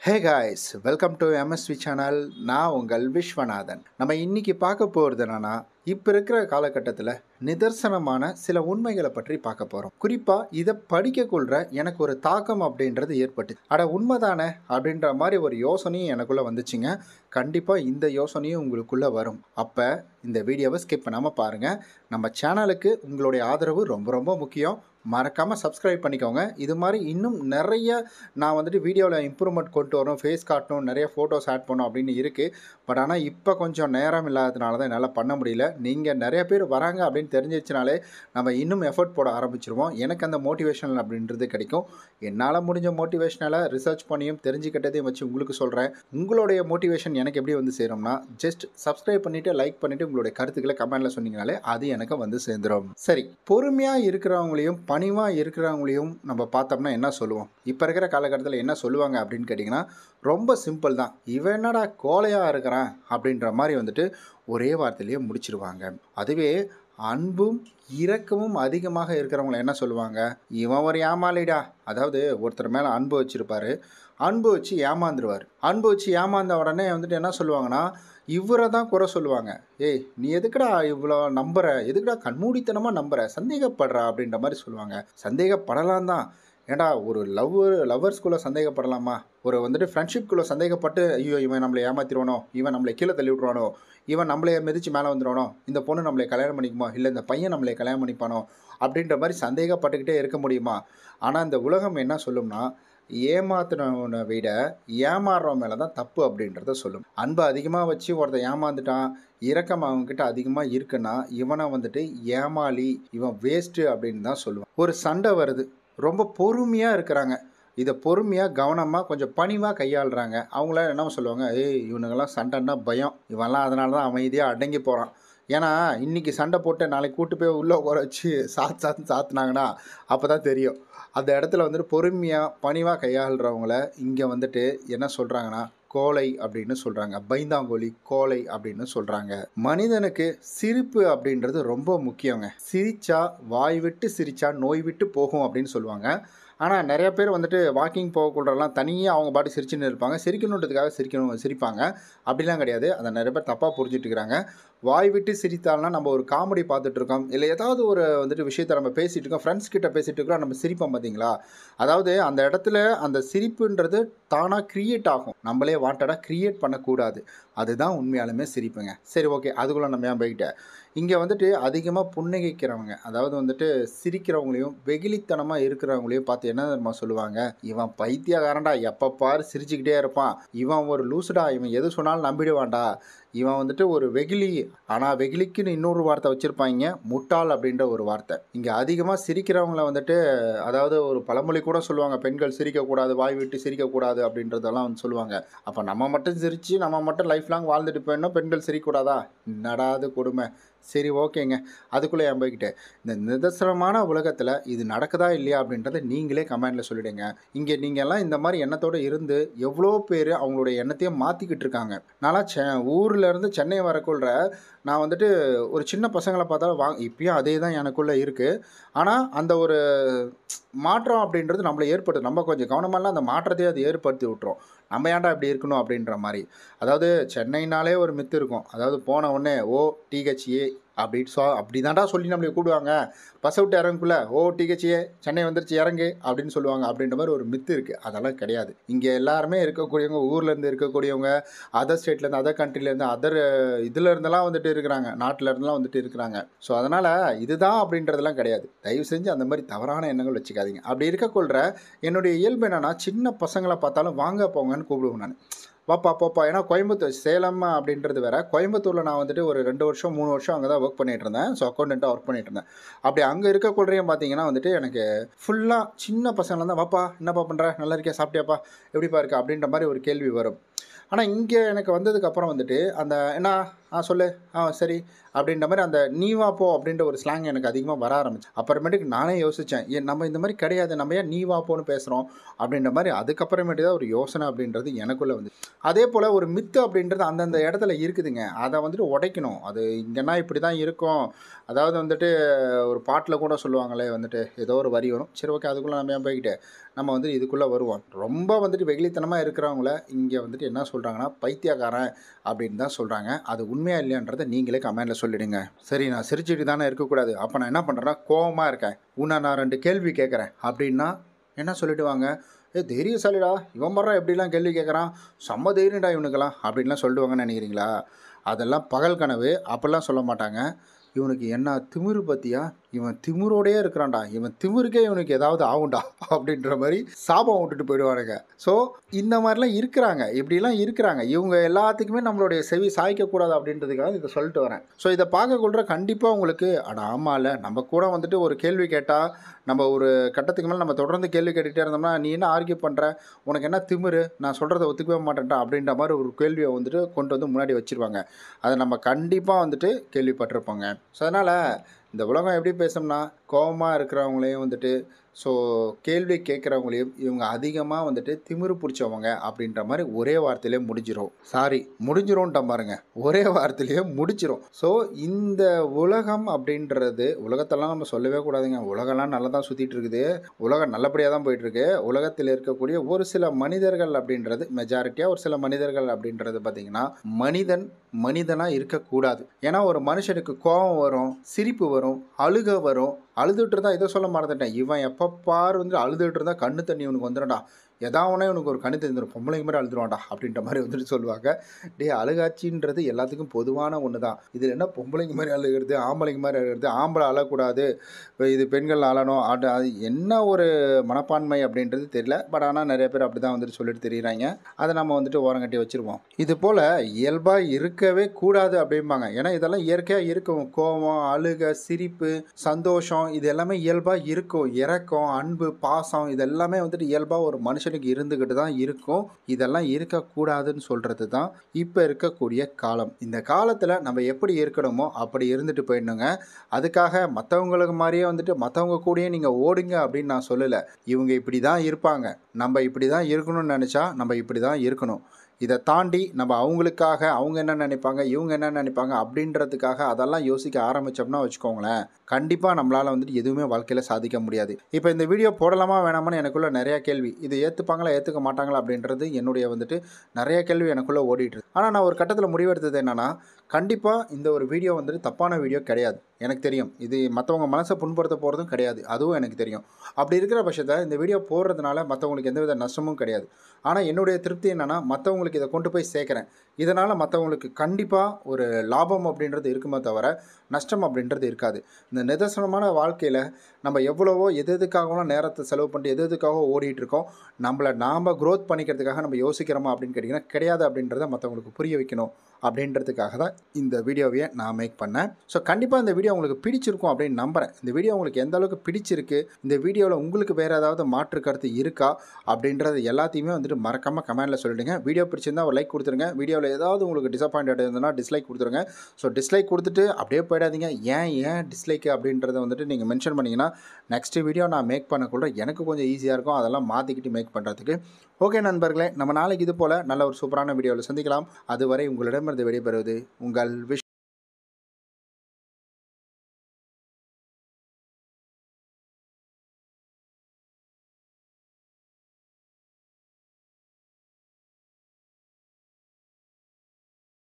Hey guys, welcome to MSV channel. நான் உங்கள் விஸ்வநாதன். நம்ம இன்னைக்கு பார்க்க போகிறது என்னன்னா, இப்போ இருக்கிற காலகட்டத்தில் நிதர்சனமான சில உண்மைகளை பற்றி பார்க்க போகிறோம். குறிப்பாக இதை படிக்கக்குள்ள எனக்கு ஒரு தாக்கம் அப்படின்றது ஏற்பட்டு, அட உண்மைதானே அப்படின்ற மாதிரி ஒரு யோசனையும் எனக்குள்ளே வந்துச்சுங்க. கண்டிப்பாக இந்த யோசனையும் உங்களுக்குள்ளே வரும். அப்போ இந்த வீடியோவை ஸ்கிப் பண்ணாமல் பாருங்கள். நம்ம சேனலுக்கு உங்களுடைய ஆதரவு ரொம்ப ரொம்ப முக்கியம். மறக்காமல் சப்ஸ்கிரைப் பண்ணிக்கோங்க. இது மாதிரி இன்னும் நிறைய நான் வீடியோவில் இம்ப்ரூவ்மெண்ட் கொண்டு வரணும், ஃபேஸ் காட்டணும், நிறைய ஃபோட்டோஸ் ஆட் பண்ணணும் அப்படின்னு இருக்குது. பட் ஆனால் இப்போ கொஞ்சம் நேரம் இல்லாததுனால தான் என்னால் பண்ண முடியல. நீங்கள் நிறைய பேர் வராங்க அப்படின்னு தெரிஞ்சிச்சுனாலே நம்ம இன்னும் எஃபர்ட் போட ஆரம்பிச்சிருவோம். எனக்கு அந்த மோட்டிவேஷனல் அப்படின்றது கிடைக்கும். என்னால் முடிஞ்ச மோட்டிவேஷனலை ரிசர்ச் பண்ணியும் தெரிஞ்சுக்கிட்டதையும் வச்சு உங்களுக்கு சொல்கிறேன். உங்களுடைய மோட்டிவேஷன் எனக்கு எப்படி வந்து சேரும்னா, ஜஸ்ட் சப்ஸ்கிரைப் பண்ணிவிட்டு லைக் பண்ணிவிட்டு உங்களுடைய கருத்துக்களை கமெண்டில் சொன்னீங்கனாலே அது எனக்கு வந்து சேர்ந்துடும். சரி, பொறுமையாக இருக்கிறவங்களையும் பணிவாக இருக்கிறவங்களையும் நம்ம பார்த்தோம்னா என்ன சொல்லுவோம்? இப்போ இருக்கிற காலகட்டத்தில் என்ன சொல்லுவாங்க அப்படின்னு கேட்டிங்கன்னா, ரொம்ப சிம்பிள் தான். இவன் என்னடா கோழையாக இருக்கிறான் அப்படின்ற மாதிரி ஒரே வார்த்தையிலேயே முடிச்சிருவாங்க. அதுவே அன்பும் இரக்கமும் அதிகமாக இருக்கிறவங்கள என்ன சொல்லுவாங்க? இவன் ஒரு ஏமாளிடா. அதாவது ஒருத்தர் மேலே அன்பு வச்சுருப்பார், அன்பு வச்சு ஏமாந்துருவார். அன்பு வச்சு ஏமாந்த உடனே என்ன சொல்லுவாங்கன்னா, இவரை தான் குறை சொல்லுவாங்க. ஏய், நீ எதுக்குடா இவ்வளோ நம்புற? எதுக்குடா கண்மூடித்தனமாக நம்புற? சந்தேகப்படுறா அப்படின்ற மாதிரி சொல்லுவாங்க. சந்தேகப்படலாம் தான். ஏண்டா ஒரு லவ்வர்ஸ்குள்ளே சந்தேகப்படலாமா? ஒரு ஃப்ரெண்ட்ஷிப்குள்ளே சந்தேகப்பட்டு, ஐயோ இவன் நம்மளை ஏமாத்திடுவானோ, இவன் நம்மளை கீழே தள்ளி விட்ருவானோ, இவன் நம்மளை மிதித்து மேலே வந்துடுவானோ, இந்த பொண்ணு நம்மளை கல்யாணம் பண்ணிக்குமோ, இல்லை இந்த பையன் நம்மளை கல்யாணம் பண்ணிப்பானோ அப்படின்ற மாதிரி சந்தேகப்பட்டுக்கிட்டே இருக்க முடியுமா? ஆனால் இந்த உலகம் என்ன சொல்லும்னா, ஏமாத்தினவனை விட ஏமாறுறவன் மேலே தான் தப்பு அப்படின்றத சொல்லும். அன்பை அதிகமாக வச்சு ஒருத்தன் ஏமாந்துட்டான், இரக்கம் அவங்கக்கிட்ட அதிகமாக இருக்குன்னா இவனை ஏமாளி, இவன் வேஸ்ட்டு அப்படின்னு தான் சொல்லுவான். ஒரு சண்டை வருது, ரொம்ப பொறுமையாக இருக்கிறாங்க, இதை பொறுமையாக கவனமாக கொஞ்சம் பணிவாக கையாளுறாங்க. அவங்கள என்ன சொல்லுவாங்க? ஏய், இவனுங்கெல்லாம் சண்டைன்னா பயம், இவன்லாம் அதனால தான் அமைதியாக அடங்கி போகிறான். ஏன்னா இன்றைக்கி சண்டை போட்டு நாளைக்கு கூட்டு போய் உள்ளே உட்கார வச்சு சாத்துனாங்கன்னா அப்போ தான் தெரியும். அந்த இடத்துல பொறுமையாக பணிவாக கையாளுறவங்கள இங்கே என்ன சொல்கிறாங்கன்னா கோழை அப்படின்னு சொல்கிறாங்க. பைந்தாங்கோலி, கோழை அப்படின்னு சொல்கிறாங்க. மனிதனுக்கு சிரிப்பு அப்படின்றது ரொம்ப முக்கியங்க. சிரிச்சா, வாய் விட்டு சிரிச்சா நோய் விட்டு போகும் அப்படின்னு சொல்லுவாங்க. ஆனால் நிறைய பேர் வாக்கிங் போகக்கூடலாம் தனியாக அவங்க பாட்டு சிரிச்சுன்னு இருப்பாங்க. சிரிக்கணுன்றதுக்காக சிரிப்பாங்க. அப்படிலாம் கிடையாது. அதை நிறைய பேர் தப்பாக புரிஞ்சுட்டு இருக்கிறாங்க. வாய் விட்டு சிரித்தால்னா நம்ம ஒரு காமெடி பார்த்துட்ருக்கோம், இல்லை ஏதாவது ஒரு விஷயத்தை நம்ம பேசிகிட்டு இருக்கோம், ஃப்ரெண்ட்ஸ் கிட்ட பேசிகிட்டு இருக்கிறோம், நம்ம சிரிப்போம் பார்த்தீங்களா? அதாவது அந்த இடத்துல அந்த சிரிப்புன்றது தானாக க்ரியேட் ஆகும். நம்மளே வாண்டடாக க்ரியேட் பண்ணக்கூடாது. அதுதான் உண்மையாலுமே சிரிப்புங்க. சரி, ஓகே, அதுக்குள்ளே நம்ம ஏன் போய்கிட்டேன்? இங்கே அதிகமாக புன்னகைக்கிறவங்க, அதாவது சிரிக்கிறவங்களையும் வெகுளித்தனமாக இருக்கிறவங்களையும் பார்த்து என்ன தெரியுமா சொல்லுவாங்க? இவன் பைத்தியக்காரன்டா, எப்போ பாரு சிரிச்சுக்கிட்டே இருப்பான், இவன் ஒரு லூசுடா, இவன் எது சொன்னாலும் நம்பிடுவான்டா, இவன் ஒரு வெகுளி. ஆனால் வெகுளிக்குன்னு இன்னொரு வார்த்தை வச்சுருப்பாங்க, முட்டாள் அப்படின்ற ஒரு வார்த்தை. இங்கே அதிகமாக சிரிக்கிறவங்கள அதாவது ஒரு பழமொழி கூட சொல்லுவாங்க, பெண்கள் சிரிக்கக்கூடாது, வாய் விட்டு சிரிக்கக்கூடாது அப்படின்றதெல்லாம் சொல்லுவாங்க. அப்போ நம்ம மட்டும் சிரித்து நம்ம மட்டும் லைஃப் லாங் வாழ்ந்துட்டு போயிடணும், பெண்கள் சிரிக்கக்கூடாதா? நடாது கொடுமை. சரி, ஓகேங்க, அதுக்குள்ளே ஏன் போய்கிட்டு இந்த நிதர்சனமான உலகத்தில் இது நடக்குதா இல்லையா அப்படின்றத நீங்களே கமெண்டில் சொல்லிவிடுங்க. இங்கே நீங்கள்லாம் இந்த மாதிரி எண்ணத்தோடு இருந்து எவ்வளோ பேர் அவங்களுடைய எண்ணத்தையும் மாற்றிக்கிட்டு இருக்காங்க. நான்லாம் ஊர்லேருந்து சென்னை வரக்குள்ள நான் ஒரு சின்ன பசங்களை பார்த்தாலும் இப்பயும் அதே தான் எனக்குள்ளே இருக்குது. ஆனால் அந்த ஒரு மாற்றம் அப்படின்றது நம்மளை ஏற்படுத்தும். நம்ம கொஞ்சம் கவனமாலாம் அந்த மாற்றத்தையே அது ஏற்படுத்தி விட்டுரும். நம்ம ஏன்டா இப்படி இருக்கணும் அப்படின்ற மாதிரி. அதாவது சென்னைனாலே ஒரு மித்து இருக்கும். அதாவது போன உடனே OTHA அப்படி தான்டா சொல்லி நம்மளை கூடுவாங்க. பஸ்ஸை விட்டு இறங்குக்குள்ள OTHA சென்னை வந்துருச்சு இறங்கு அப்படின்னு சொல்லுவாங்க. அப்படின்ற மாதிரி ஒரு மித்து இருக்குது. அதெல்லாம் கிடையாது. இங்கே எல்லாருமே இருக்கக்கூடியவங்க, ஊர்லேருந்து இருக்கக்கூடியவங்க, அதர் ஸ்டேட்லேருந்து, அதர் கண்ட்ரிலேருந்து, அதர் இதில் இருந்தெல்லாம் இருக்கிறாங்க, நாட்டில் இருந்தெல்லாம் இருக்கிறாங்க. ஸோ அதனால் இதுதான் அப்படின்றதெல்லாம் கிடையாது. தயவு செஞ்சு அந்த மாதிரி தவறான எண்ணங்கள் வச்சுக்காதீங்க. அப்படி இருக்கக்குள்ள என்னுடைய இயல்பு என்னென்னா, சின்ன பசங்களை பார்த்தாலும் வாங்க போங்கன்னு கூப்பிடுவேன் நான். வாப்பா போப்பா. ஏன்னா கோயம்புத்தூர், சேலம் அப்படின்றது வேறு. கோயம்புத்தூரில் நான் ஒரு 2 வருஷம் 3 வருஷம் அங்கே தான் ஒர்க் பண்ணிகிட்டு இருந்தேன். ஸோ அக்கௌண்டண்ட்டாக ஒர்க் பண்ணிகிட்டு இருந்தேன். அப்படி அங்கே இருக்கக்குள்ளேயும் பார்த்தீங்கன்னா எனக்கு ஃபுல்லாக சின்ன பசங்களாம் தான், வாப்பா என்னப்பா பண்ணுற, நல்லா இருக்கியா, சாப்பிட்டியாப்பா, எப்படிப்பா இருக்கா அப்படின்ற மாதிரி ஒரு கேள்வி வரும். ஆனால் இங்கே எனக்கு வந்ததுக்கப்புறம் அந்த என்ன சொல்லு, சரி அப்படின்ற மாதிரி அந்த நீ வா போ அப்படின்ற ஒரு ஸ்லாங் எனக்கு அதிகமாக வர ஆரம்பிச்சு. அப்புறமேட்டுக்கு நானே யோசித்தேன், ஏன் நம்ம இந்த மாதிரி கிடையாது, நம்ம ஏன் நீ வா போன்னு பேசுகிறோம் அப்படின்ற மாதிரி. அதுக்கப்புறமேட்டு தான் ஒரு யோசனை அப்படின்றது எனக்குள்ளே வந்து. அதே போல் ஒரு மித்து அப்படின்றது அந்தந்த இடத்துல இருக்குதுங்க. அதை வந்துட்டு உடைக்கணும். அது இங்கன்னா இப்படி தான் இருக்கும். அதாவது வந்துட்டு ஒரு பாட்டில் கூட சொல்லுவாங்களே வந்துட்டு ஏதோ ஒரு வரி வரும். சரி ஓகே, அதுக்குள்ளே நம்ம ஏன் போய்கிட்டு நம்ம வந்து இதுக்குள்ளே வருவோம். ரொம்ப வந்துட்டு வெகுளித்தனமாக இருக்கிறவங்கள இங்கே வந்துட்டு என்ன சொல்கிறாங்கன்னா பைத்தியக்காரன் அப்படின்னு தான் சொல்கிறாங்க. அது உண்மையாக இல்லையான்றதை நீங்களே கமெண்டில் சொல்லிவிடுங்க. சரி, நான் சிரிச்சுட்டு தானே இருக்கக்கூடாது. அப்போ நான் என்ன பண்ணுறேன்னா கோவமாக இருக்கேன். உன்னை நான் 2 கேள்வி கேட்குறேன் அப்படின்னா என்ன சொல்லிவிடுவாங்க, தைரியசாலிடா இவன் மரம் எப்படிலாம் கேள்வி கேட்குறான், செம்ம தைரியடா இவனுக்கெல்லாம் அப்படின்லாம் சொல்லிடுவாங்கன்னு நினைக்கிறீங்களா? அதெல்லாம் பகல் கனவு. அப்படிலாம் சொல்ல மாட்டாங்க. இவனுக்கு என்ன திமிரு பற்றியா, இவன் திமிரோடையே இருக்கிறான்டா, இவன் திமிருக்கே இவனுக்கு ஏதாவது ஆகும்டா அப்படின்ற மாதிரி சாபம் விட்டுட்டு போயிடுவானுங்க. ஸோ இந்த மாதிரிலாம் இருக்கிறாங்க, இப்படிலாம் இருக்கிறாங்க. இவங்க எல்லாத்துக்குமே நம்மளுடைய செவி சாய்க்கக்கூடாது அப்படின்றதுக்காக இதை சொல்லிட்டு வரேன். ஸோ இதை பார்க்கக்குள்ள கண்டிப்பாக உங்களுக்கு ஆமாம் இல்லை, நம்ம கூட வந்துட்டு ஒரு கேள்வி கேட்டால் நம்ம ஒரு கட்டத்துக்கு மேலே நம்ம தொடர்ந்து கேள்வி கேட்டுகிட்டே இருந்தோம்னா நீ என்ன ஆர்கியூ பண்ணுற, உனக்கு என்ன திமிரு, நான் சொல்கிறத ஒத்துக்கவே மாட்டேன்டா அப்படின்ற மாதிரி ஒரு கேள்வியை வந்துட்டு கொண்டு வந்து முன்னாடி வச்சுருவாங்க. அதை நம்ம கண்டிப்பாக வந்துட்டு கேள்விப்பட்டிருப்போங்க. ஸோ அதனால் இந்த உலகம் எப்படி பேசணும்னா கோபமாக இருக்கிறவங்களையும் வந்துட்டு கேள்வி கேட்குறவங்களையும் இவங்க அதிகமாக வந்துட்டு திமிரு பிடிச்சவங்க அப்படின்ற மாதிரி ஒரே வார்த்தையிலே முடிஞ்சிடும். முடிஞ்சிரும்ட்ட பாருங்க, ஒரே வார்த்தையிலேயே முடிச்சிடும். ஸோ இந்த உலகம் அப்படின்றது, உலகத்தெல்லாம் நம்ம சொல்லவே கூடாதுங்க. உலகம்லாம் நல்லா தான் சுற்றிட்டு இருக்குது, உலகம் நல்லபடியாக தான் போயிட்டுருக்கு. உலகத்தில் இருக்கக்கூடிய ஒரு சில மனிதர்கள் அப்படின்றது, மெஜாரிட்டியாக ஒரு சில மனிதர்கள் அப்படின்றது பார்த்திங்கன்னா மனிதனாக இருக்கக்கூடாது. ஏன்னா ஒரு மனுஷனுக்கு கோபம் வரும், சிரிப்பு வரும், அழுக வரும். அழுதுட்டு இருந்தால் இதை சொல்ல மறந்துட்டேன், இவன் எப்போ பாரு வந்து அழுதுட்டு இருந்தால் கண்ணு தண்ணி இவனுக்கு வந்துடும்டா, எதாவனே இவனுக்கு ஒரு கண்ணு தெரிஞ்சிடும், பொம்பளைங்க மாதிரி அழுதுருவான்டா அப்படின்ற மாதிரி வந்துட்டு சொல்லுவாங்க. அழுகாட்சின்றது எல்லாத்துக்கும் பொதுவான ஒன்று தான். இதில் என்ன பொம்பளைங்க மாதிரி அழுகிறது, ஆம்பளைங்க மாதிரி அழுகிறது, ஆம்பளை அழக்கூடாது, இது பெண்கள் அழணும், அது என்ன ஒரு மனப்பான்மை அப்படின்றது தெரியல. பட் ஆனால் நிறைய பேர் அப்படி தான் வந்துட்டு சொல்லிட்டு தெரியுறாங்க. அதை நம்ம வந்துட்டு ஓரங்கட்டி வச்சுருவோம். இது போல் இயல்பாக இருக்கவே கூடாது அப்படிம்பாங்க. ஏன்னா இதெல்லாம் இயற்கையாக இருக்கும். கோபம், அழுக, சிரிப்பு, சந்தோஷம், இது எல்லாமே இயல்பாக இருக்கும். இரக்கம், அன்பு, பாசம், இது எல்லாமே வந்துட்டு இயல்பாக ஒரு மனுஷனுக்கு இருந்துக்கிட்டு தான் இருக்கும். இதெல்லாம் இருக்கக்கூடாதுன்னு சொல்கிறது தான் இப்போ இருக்கக்கூடிய காலம். இந்த காலத்தில் நம்ம எப்படி இருக்கணுமோ அப்படி இருந்துட்டு போயிடணுங்க. அதுக்காக மற்றவங்களுக்கு மாதிரியே வந்துட்டு மற்றவங்க கூடயே நீங்கள் ஓடுங்க அப்படின்னு நான் சொல்லலை. இவங்க இப்படி தான் இருப்பாங்க, நம்ம இப்படி தான் இருக்கணும்னு நினச்சா நம்ம இப்படி தான் இருக்கணும். இதை தாண்டி நம்ம அவங்களுக்காக அவங்க என்ன நினைப்பாங்க, இவங்க என்ன நினைப்பாங்க அப்படின்றதுக்காக அதெல்லாம் யோசிக்க ஆரம்பித்தோம்னா வச்சுக்கோங்களேன், கண்டிப்பாக நம்மளால் வந்துட்டு எதுவுமே வாழ்க்கையில் சாதிக்க முடியாது. இப்போ இந்த வீடியோ போடலாமா வேணாமான்னு எனக்குள்ள நிறையா கேள்வி, இது ஏற்றுப்பாங்களா ஏற்றுக்க மாட்டாங்களா அப்படின்றது என்னுடைய வந்துட்டு நிறைய கேள்வி எனக்குள்ளே ஓடிட்டுருக்கு. ஆனால் நான் ஒரு கட்டத்தில் முடிவெடுத்தது என்னென்னா, கண்டிப்பாக இந்த ஒரு வீடியோ வந்துட்டு தப்பான வீடியோ கிடையாது. எனக்கு தெரியும் இது மற்றவங்க மனசை புண்படுத்த போகிறதும் கிடையாது, அதுவும் எனக்கு தெரியும். அப்படி இருக்கிற பட்சத்தை இந்த வீடியோ போடுறதுனால மற்றவங்களுக்கு எந்தவித நஷ்டமும் கிடையாது. ஆனால் என்னுடைய திருப்தி என்னென்னா, மற்றவங்களுக்கு இதை கொண்டு போய் சேர்க்குறேன். இதனால் மற்றவங்களுக்கு கண்டிப்பாக ஒரு லாபம் அப்படின்றது இருக்குமே தவிர நஷ்டம் அப்படின்றது இருக்காது. இந்த நிதர்சனமான வாழ்க்கையில் நம்ம எவ்வளவோ எதுக்காகவும் நேரத்தை செலவு பண்ணிட்டு எதுக்காக ஓடிட்டு இருக்கோம், நம்மளை நாம் க்ரோத் பண்ணிக்கிறதுக்காக நம்ம யோசிக்கிறோமா அப்படின்னு கேட்டிங்கன்னா கிடையாது அப்படின்றத மற்றவங்களுக்கு புரிய வைக்கணும் அப்படின்றதுக்காக தான் இந்த வீடியோவையே நான் மேக் பண்ணேன். ஸோ கண்டிப்பாக இந்த வீடியோ உங்களுக்கு பிடிச்சிருக்கும் அப்படின்னு நம்புகிறேன். இந்த வீடியோ உங்களுக்கு எந்த அளவுக்கு பிடிச்சிருக்கு, இந்த வீடியோவில் உங்களுக்கு வேறு ஏதாவது மாற்று கருத்து இருக்கா அப்படின்றது எல்லாத்தையுமே வந்துட்டு மறக்காமல் கமெண்டில் சொல்லிடுங்க. வீடியோ பிடிச்சிருந்தால் ஒரு லைக் கொடுத்துருங்க. வீடியோவில் ஏதாவது உங்களுக்கு டிசப்பாயின்ட் இருந்ததுன்னா டிஸ்லைக் கொடுத்துருங்க. ஸோ டிஸ்லைக் கொடுத்துட்டு அப்படியே போயிடாதீங்க. ஏன் டிஸ்லைக்கு அப்படின்றத வந்துட்டு நீங்கள் மென்ஷன் பண்ணிங்கன்னா நெக்ஸ்ட் வீடியோ நான் மேக் பண்ணக்குள்ள எனக்கு கொஞ்சம் ஈஸியாக இருக்கும், அதெல்லாம் மாற்றிக்கிட்டு மேக் பண்ணுறதுக்கு. ஓகே நண்பர்களே, நம்ம நாளைக்கு இது போல் நல்ல ஒரு சூப்பரான வீடியோவில் சந்திக்கலாம். அதுவரை உங்களிடமிருந்து விடைபெறுவது உங்கள் விஷ்.